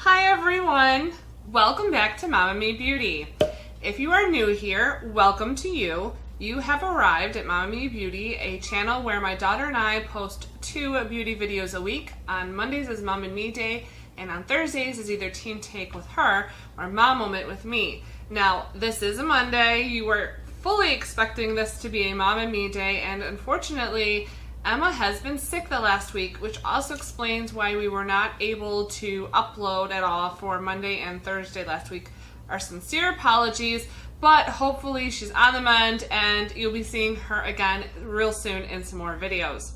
Hi everyone! Welcome back to MomNMeBeauty. If you are new here, welcome to you. You have arrived at MomNMeBeauty, a channel where my daughter and I post 2 beauty videos a week. On Mondays is Mom and Me Day, and on Thursdays is either Teen Take with her or Mom Moment with me. Now, this is a Monday. You were fully expecting this to be a Mom and Me Day, and unfortunately, Emma has been sick the last week, which also explains why we were not able to upload at all for Monday and Thursday last week. Our sincere apologies, but hopefully she's on the mend and you'll be seeing her again real soon in some more videos.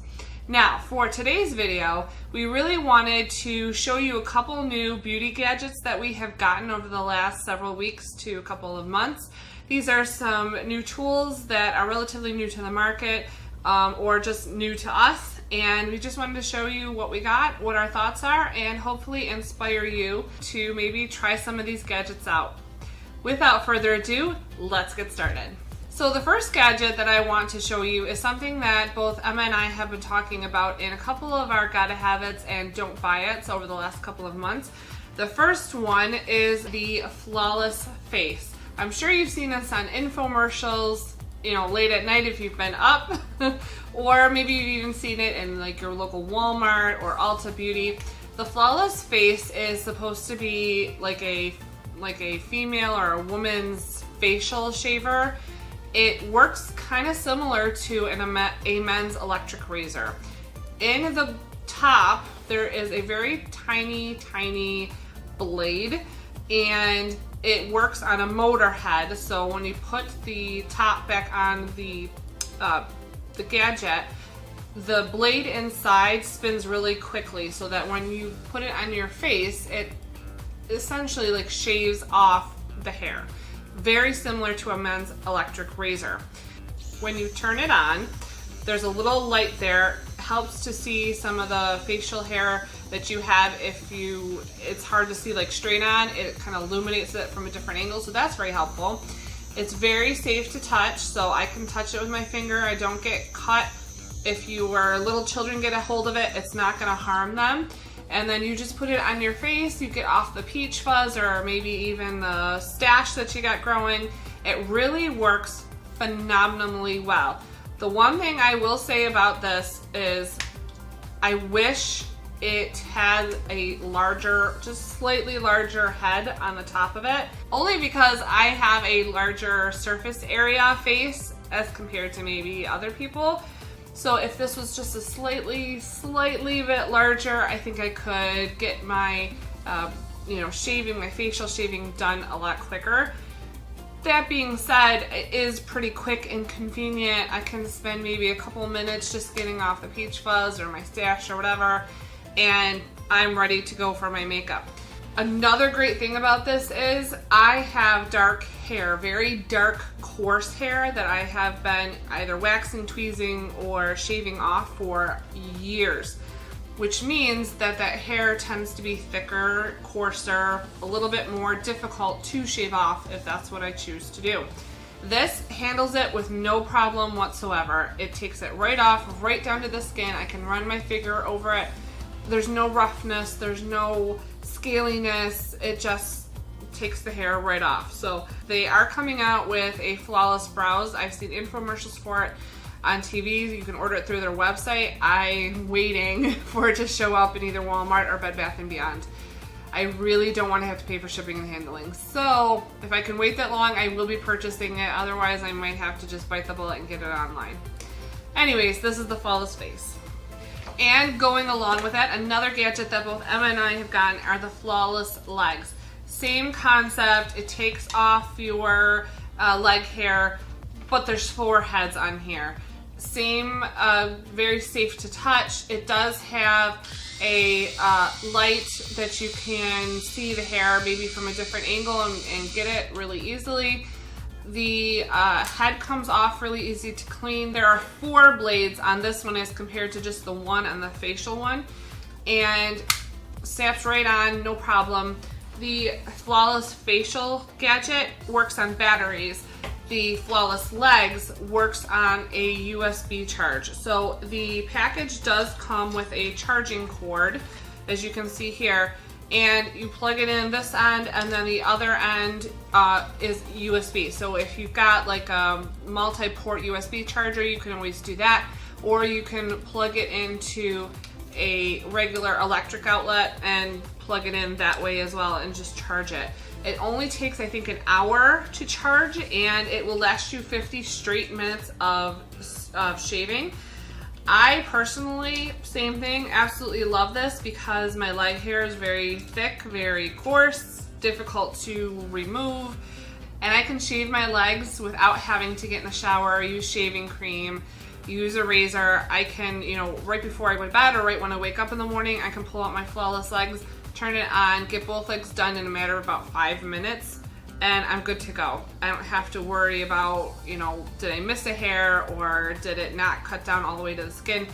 Now, for today's video, we really wanted to show you a couple new beauty gadgets that we have gotten over the last several weeks to a couple of months. These are some new tools that are relatively new to the market, or just new to us, and we just wanted to show you what we got, what our thoughts are, and hopefully inspire you to maybe try some of these gadgets out. Without further ado, let's get started. So the first gadget that I want to show you is something that both Emma and I have been talking about in a couple of our Gotta Have It's and Don't Buy It's over the last couple of months. The first one is the Flawless Face. I'm sure you've seen this on infomercials, you know, late at night if you've been up, or maybe you've even seen it in like your local Walmart or Ulta Beauty. The Flawless Face is supposed to be like a female or a woman's facial shaver. It works kind of similar to a men's electric razor. In the top, there is a very tiny blade, and it works on a motor head, so when you put the top back on the gadget, the blade inside spins really quickly so that when you put it on your face, it essentially like shaves off the hair. Very similar to a men's electric razor. When you turn it on, there's a little light there. Helps to see some of the facial hair that you have. It's hard to see like straight on, it kind of illuminates it from a different angle, so that's very helpful. It's very safe to touch, so I can touch it with my finger. I don't get cut. If little children get a hold of it, it's not going to harm them. And then you just put it on your face, you get off the peach fuzz or maybe even the stash that you got growing. It really works phenomenally well. The one thing I will say about this is I wish it had a larger, just slightly larger head on the top of it, only because I have a larger surface area face as compared to maybe other people. So if this was just a slightly bit larger, I think I could get my, my facial shaving done a lot quicker. That being said, it is pretty quick and convenient. I can spend maybe a couple minutes just getting off the peach fuzz or my stash or whatever, and I'm ready to go for my makeup. Another great thing about this is I have dark hair, very dark, coarse hair that I have been either waxing, tweezing, or shaving off for years, which means that hair tends to be thicker, coarser, a little bit more difficult to shave off if that's what I choose to do. This handles it with no problem whatsoever. It takes it right off, right down to the skin. I can run my finger over it. There's no roughness, there's no scaliness. It just takes the hair right off. So they are coming out with a Flawless Brows. I've seen infomercials for it on TV. You can order it through their website. I'm waiting for it to show up in either Walmart or Bed Bath & Beyond. I really don't want to have to pay for shipping and handling. So if I can wait that long, I will be purchasing it. Otherwise, I might have to just bite the bullet and get it online. Anyways, this is the Flawless Face. And going along with that, another gadget that both Emma and I have gotten are the Flawless Legs. Same concept. It takes off your leg hair, but there's 4 heads on here. Same, very safe to touch. It does have a light that you can see the hair maybe from a different angle and get it really easily. The head comes off really easy to clean. There are 4 blades on this one as compared to just the one on the facial one, and snaps right on, no problem. The Flawless Facial gadget works on batteries. The Flawless Legs works on a USB charge. So the package does come with a charging cord, as you can see here, and you plug it in this end, and then the other end is USB. So if you've got like a multi-port USB charger, you can always do that, or you can plug it into a regular electric outlet and plug it in that way as well and just charge it. It only takes, I think, an hour to charge, and it will last you 50 straight minutes of shaving. I personally, same thing, absolutely love this because my leg hair is very thick, very coarse, difficult to remove, and I can shave my legs without having to get in the shower, use shaving cream, use a razor. I can, you know, right before I go to bed or right when I wake up in the morning, I can pull out my Flawless legs, turn it on, get both legs done in a matter of about 5 minutes, and I'm good to go. I don't have to worry about, you know, did I miss a hair or did it not cut down all the way to the skin?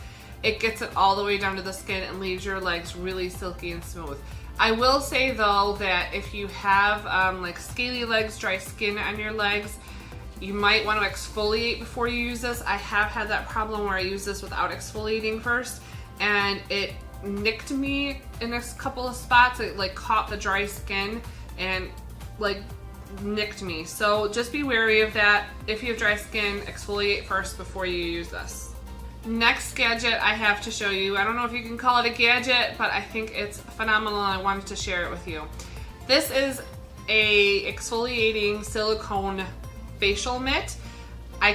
It gets it all the way down to the skin and leaves your legs really silky and smooth. I will say though that if you have like scaly legs, dry skin on your legs, you might want to exfoliate before you use this. I have had that problem where I use this without exfoliating first, and it nicked me in a couple of spots. It like caught the dry skin and like nicked me. So just be wary of that. If you have dry skin, exfoliate first before you use this. Next gadget I have to show you. I don't know if you can call it a gadget, but I think it's phenomenal and I wanted to share it with you. This is a exfoliating silicone facial mitt. I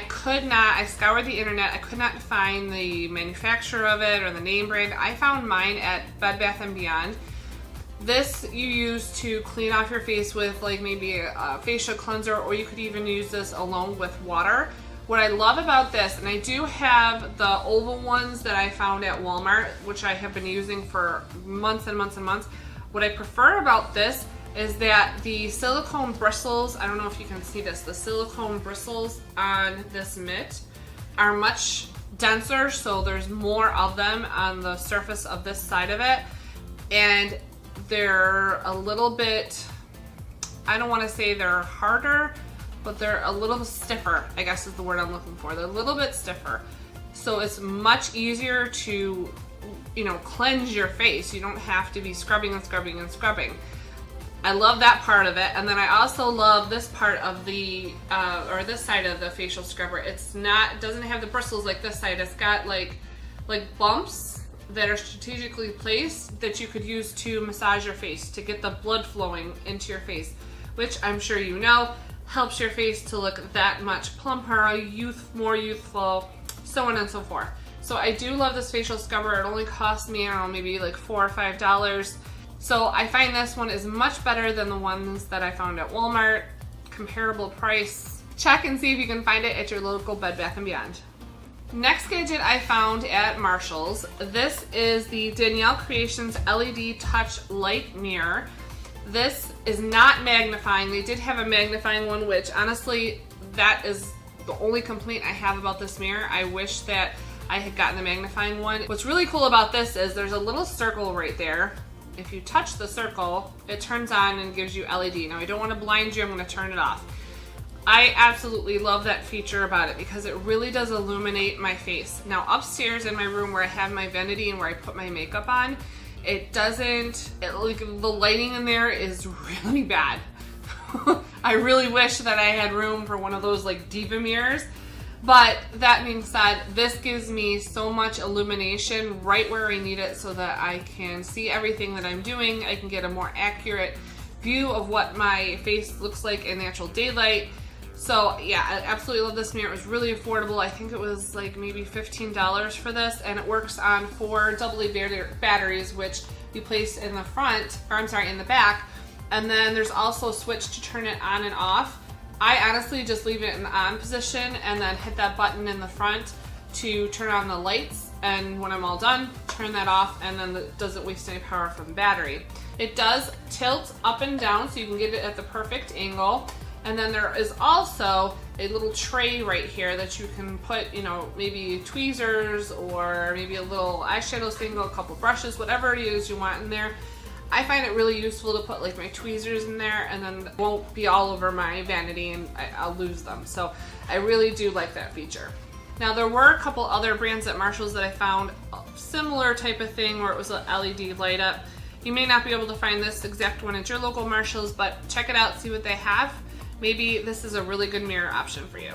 scoured the internet, I could not find the manufacturer of it or the name brand. I found mine at Bed Bath & Beyond. This you use to clean off your face with like maybe a facial cleanser, or you could even use this alone with water. What I love about this, and I do have the oval ones that I found at Walmart, which I have been using for months and months and months. What I prefer about this is that the silicone bristles, I don't know if you can see this, the silicone bristles on this mitt are much denser, so there's more of them on the surface of this side of it, and they're a little bit, I don't want to say they're harder, but they're a little stiffer, I guess is the word I'm looking for. They're a little bit stiffer, so it's much easier to, you know, cleanse your face. You don't have to be scrubbing and scrubbing and scrubbing. I love that part of it, and then I also love this part of the, or this side of the facial scrubber. It doesn't have the bristles like this side. It's got like bumps that are strategically placed that you could use to massage your face to get the blood flowing into your face, which I'm sure you know helps your face to look that much plumper, more youthful, so on and so forth. So I do love this facial scrubber. It only cost me, I don't know, maybe like $4 or $5. So I find this one is much better than the ones that I found at Walmart. Comparable price. Check and see if you can find it at your local Bed Bath & Beyond. Next gadget I found at Marshall's. This is the Danielle Creations LED Touch Light Mirror. This is not magnifying. They did have a magnifying one, which honestly, that is the only complaint I have about this mirror. I wish that I had gotten the magnifying one. What's really cool about this is there's a little circle right there. If you touch the circle, it turns on and gives you LED. Now, I don't want to blind you, I'm going to turn it off. I absolutely love that feature about it because it really does illuminate my face. Now, upstairs in my room where I have my vanity and where I put my makeup on, it doesn't, like the lighting in there is really bad. I really wish that I had room for one of those like diva mirrors. But that being said, this gives me so much illumination right where I need it so that I can see everything that I'm doing. I can get a more accurate view of what my face looks like in natural daylight. So yeah, I absolutely love this mirror. It was really affordable. I think it was like maybe $15 for this, and it works on 4 AA batteries, which you place in the front, or I'm sorry, in the back. And then there's also a switch to turn it on and off. I honestly just leave it in the on position and then hit that button in the front to turn on the lights, and when I'm all done, turn that off, and then it doesn't waste any power from the battery. It does tilt up and down so you can get it at the perfect angle, and then there is also a little tray right here that you can put, you know, maybe tweezers or maybe a little eyeshadow single, a couple brushes, whatever it is you want in there. I find it really useful to put like my tweezers in there, and then it won't be all over my vanity and I'll lose them. So I really do like that feature. Now, there were a couple other brands at Marshall's that I found a similar type of thing where it was an LED light up. You may not be able to find this exact one at your local Marshalls, but check it out, see what they have. Maybe this is a really good mirror option for you.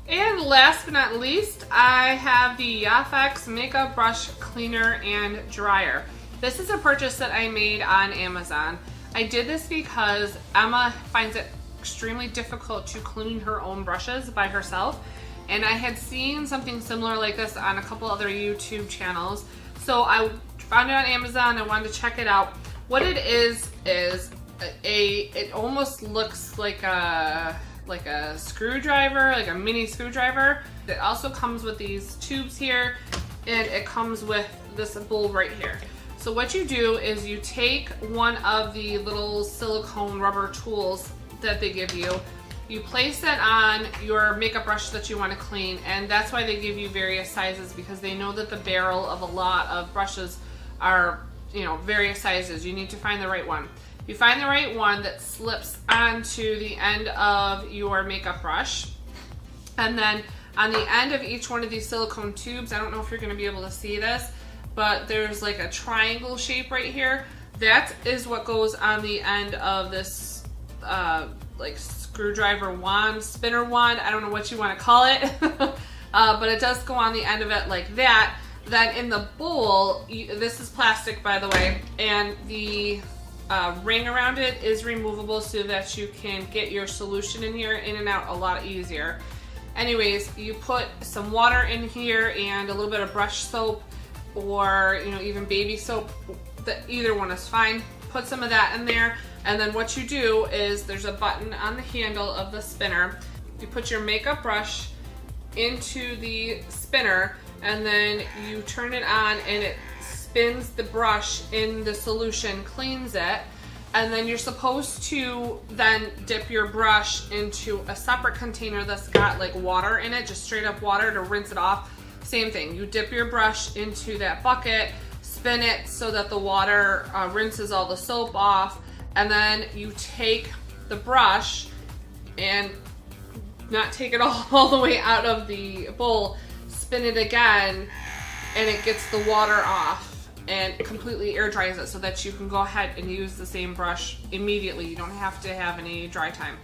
And last but not least, I have the YaFex Makeup Brush Cleaner and Dryer. This is a purchase that I made on Amazon. I did this because Emma finds it extremely difficult to clean her own brushes by herself. And I had seen something similar like this on a couple other YouTube channels. So I found it on Amazon. I wanted to check it out. What it is it almost looks like a screwdriver, like a mini screwdriver. It also comes with these tubes here, and it comes with this bowl right here. So what you do is you take one of the little silicone rubber tools that they give you, you place it on your makeup brush that you want to clean, and that's why they give you various sizes, because they know that the barrel of a lot of brushes are, you know, various sizes. You need to find the right one. You find the right one that slips onto the end of your makeup brush, and then on the end of each one of these silicone tubes, I don't know if you're going to be able to see this, but there's like a triangle shape right here. That is what goes on the end of this like screwdriver wand, spinner wand, I don't know what you want to call it, but it does go on the end of it like that. Then in the bowl, this is plastic by the way, and the ring around it is removable so that you can get your solution in here in and out a lot easier. Anyways, you put some water in here and a little bit of brush soap, or you know, even baby soap, either one is fine. Put some of that in there, and then what you do is there's a button on the handle of the spinner. You put your makeup brush into the spinner, and then you turn it on and it spins the brush in the solution, cleans it, and then you're supposed to then dip your brush into a separate container that's got like water in it, just straight up water, to rinse it off. Same thing, you dip your brush into that bucket, spin it so that the water rinses all the soap off, and then you take the brush and not take it all the way out of the bowl, spin it again, and it gets the water off and completely air dries it so that you can go ahead and use the same brush immediately. You don't have to have any dry time.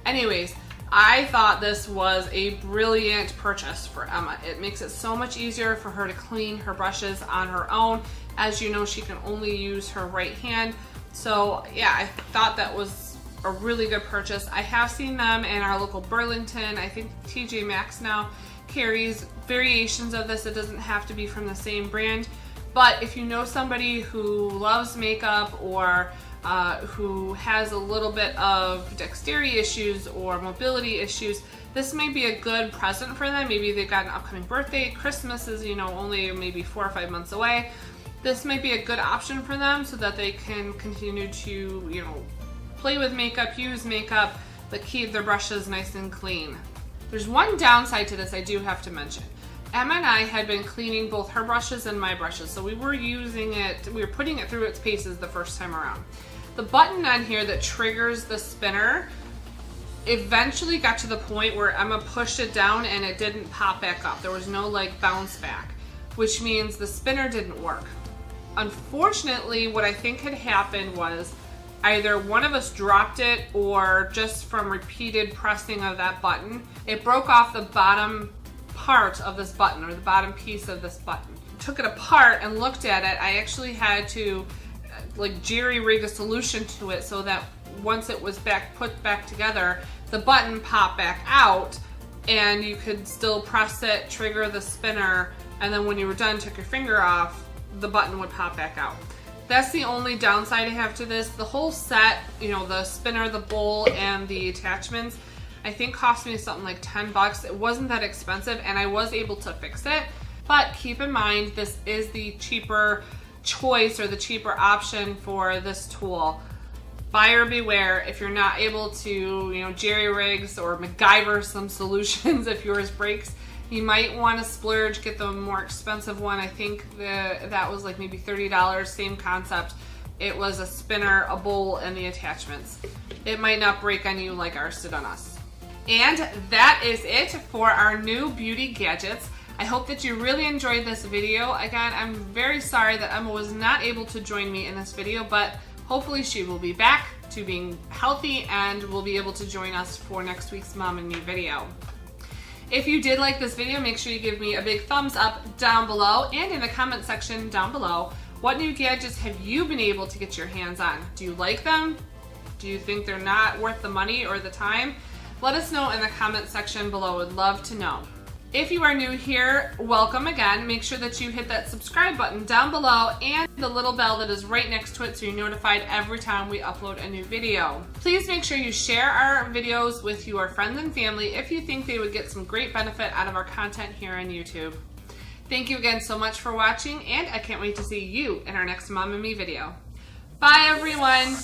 Anyways, I thought this was a brilliant purchase for Emma. It makes it so much easier for her to clean her brushes on her own. As you know, she can only use her right hand. So yeah, I thought that was a really good purchase. I have seen them in our local Burlington. I think TJ Maxx now carries variations of this. It doesn't have to be from the same brand. But if you know somebody who loves makeup, or who has a little bit of dexterity issues or mobility issues, this may be a good present for them. Maybe they've got an upcoming birthday. Christmas is, you know, only maybe 4 or 5 months away. This might be a good option for them so that they can continue to, you know, play with makeup, use makeup, but keep their brushes nice and clean. There's one downside to this I do have to mention. Emma and I had been cleaning both her brushes and my brushes, so we were using it, we were putting it through its paces the first time around. The button on here that triggers the spinner eventually got to the point where Emma pushed it down and it didn't pop back up. There was no like bounce back, which means the spinner didn't work. Unfortunately, what I think had happened was either one of us dropped it, or just from repeated pressing of that button, it broke off the bottom part of this button, or the bottom piece of this button. Took it apart and looked at it. I actually had to like jerry-rig a solution to it so that once it was put back together, the button popped back out and you could still press it, trigger the spinner, and then when you were done, took your finger off, the button would pop back out. That's the only downside I have to this. The whole set, you know, the spinner, the bowl, and the attachments, I think cost me something like 10 bucks. It wasn't that expensive, and I was able to fix it. But keep in mind, this is the cheaper choice, or the cheaper option for this tool. Buyer beware. If you're not able to, you know, jerry-rigs or MacGyver some solutions if yours breaks, you might want to splurge, get the more expensive one. I think that was like maybe $30, same concept. It was a spinner, a bowl, and the attachments. It might not break on you like ours did on us. And that is it for our new beauty gadgets. I hope that you really enjoyed this video. Again, I'm very sorry that Emma was not able to join me in this video, but hopefully she will be back to being healthy and will be able to join us for next week's Mom and Me video. If you did like this video, make sure you give me a big thumbs up down below and in the comment section down below. What new gadgets have you been able to get your hands on? Do you like them? Do you think they're not worth the money or the time? Let us know in the comment section below. Would love to know. If you are new here, welcome again. Make sure that you hit that subscribe button down below and the little bell that is right next to it so you're notified every time we upload a new video. Please make sure you share our videos with your friends and family if you think they would get some great benefit out of our content here on YouTube. Thank you again so much for watching, and I can't wait to see you in our next Mom and Me video. Bye everyone!